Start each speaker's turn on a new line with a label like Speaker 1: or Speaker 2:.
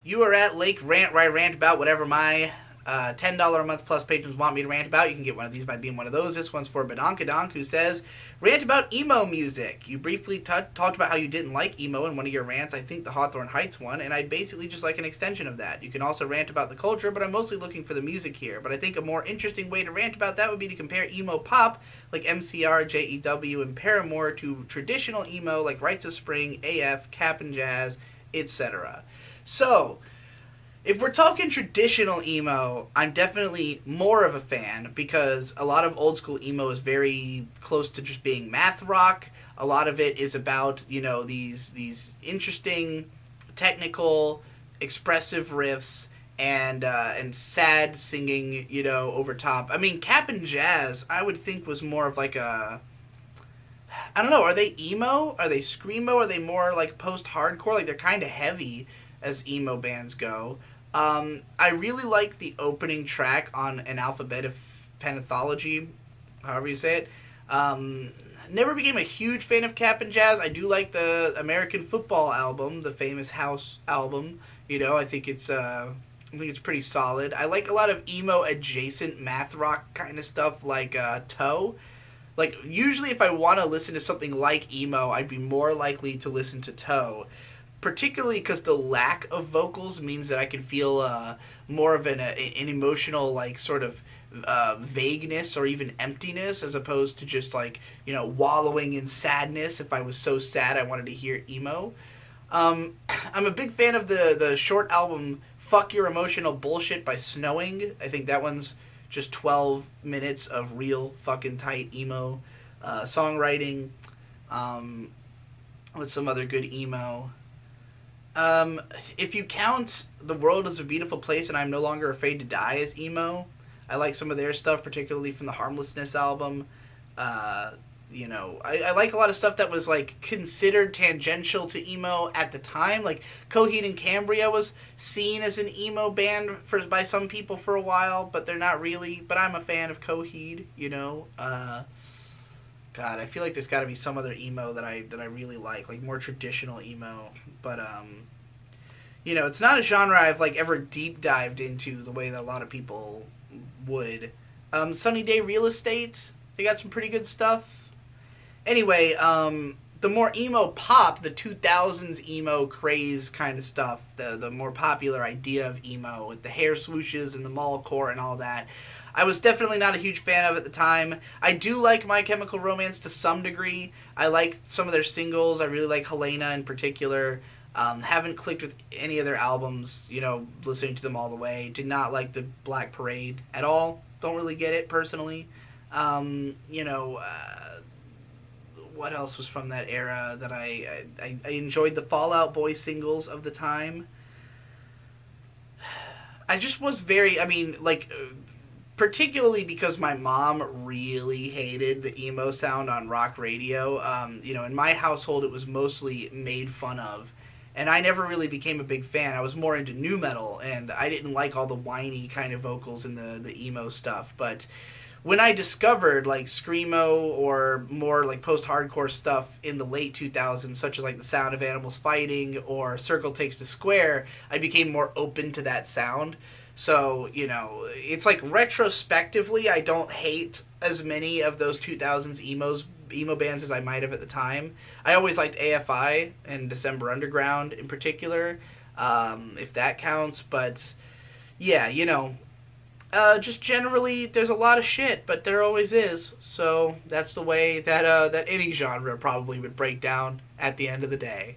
Speaker 1: You are at Lake Rant, where I rant about whatever my $10 a month plus patrons want me to rant about. You can get one of these by being one of those. This one's for Badonkadonk, who says, rant about emo music. You briefly talked about how you didn't like emo in one of your rants, I think the Hawthorne Heights one, and I'd basically just like an extension of that. You can also rant about the culture, but I'm mostly looking for the music here. But I think a more interesting way to rant about that would be to compare emo pop, like MCR, JEW, and Paramore, to traditional emo, like Rites of Spring, AF, Cap and Jazz, etc. So, if we're talking traditional emo, I'm definitely more of a fan because a lot of old school emo is very close to just being math rock. A lot of it is about, these interesting, technical, expressive riffs and sad singing, over top. I mean, Cap and Jazz, I would think was more of like a, I don't know, are they emo? Are they screamo? Are they more like post-hardcore? Like they're kind of heavy as emo bands go. I really like the opening track on An Alphabet of Penthology, however you say it. Never became a huge fan of Cap and Jazz. I do like the American Football album, the famous House album. I think it's pretty solid. I like a lot of emo adjacent math rock kind of stuff like Toe. Like usually if I want to listen to something like emo, I'd be more likely to listen to Toe, particularly because the lack of vocals means that I can feel more of an emotional, like, sort of vagueness or even emptiness, as opposed to just, like, wallowing in sadness. If I was so sad I wanted to hear emo. I'm a big fan of the short album Fuck Your Emotional Bullshit by Snowing. I think that one's just 12 minutes of real fucking tight emo songwriting. What's some other good emo? If you count The World is a Beautiful Place and I'm No Longer Afraid to Die as emo, I like some of their stuff, particularly from the Harmlessness album. I like a lot of stuff that was, like, considered tangential to emo at the time. Like, Coheed and Cambria was seen as an emo band by some people for a while, but they're not really. But I'm a fan of Coheed, God, I feel like there's got to be some other emo that I really like more traditional emo. But it's not a genre I've like ever deep dived into the way that a lot of people would. Sunny Day Real Estate, they got some pretty good stuff. Anyway, the more emo pop, the 2000s emo craze kind of stuff, the more popular idea of emo with the hair swooshes and the mallcore and all that, I was definitely not a huge fan of at the time. I do like My Chemical Romance to some degree. I like some of their singles. I really like Helena in particular. Haven't clicked with any of their albums, listening to them all the way. Did not like the Black Parade at all. Don't really get it personally. What else was from that era that I enjoyed? The Fall Out Boy singles of the time. I just was very, particularly because my mom really hated the emo sound on rock radio. In my household, it was mostly made fun of. And I never really became a big fan. I was more into nu metal, and I didn't like all the whiny kind of vocals in the emo stuff. But when I discovered, like, screamo or more, like, post-hardcore stuff in the late 2000s, such as, like, The Sound of Animals Fighting or Circle Takes the Square, I became more open to that sound. So, it's like retrospectively, I don't hate as many of those 2000s emo bands as I might have at the time. I always liked AFI and December Underground in particular, if that counts. But, yeah, just generally, there's a lot of shit, but there always is. So that's the way that any genre probably would break down at the end of the day.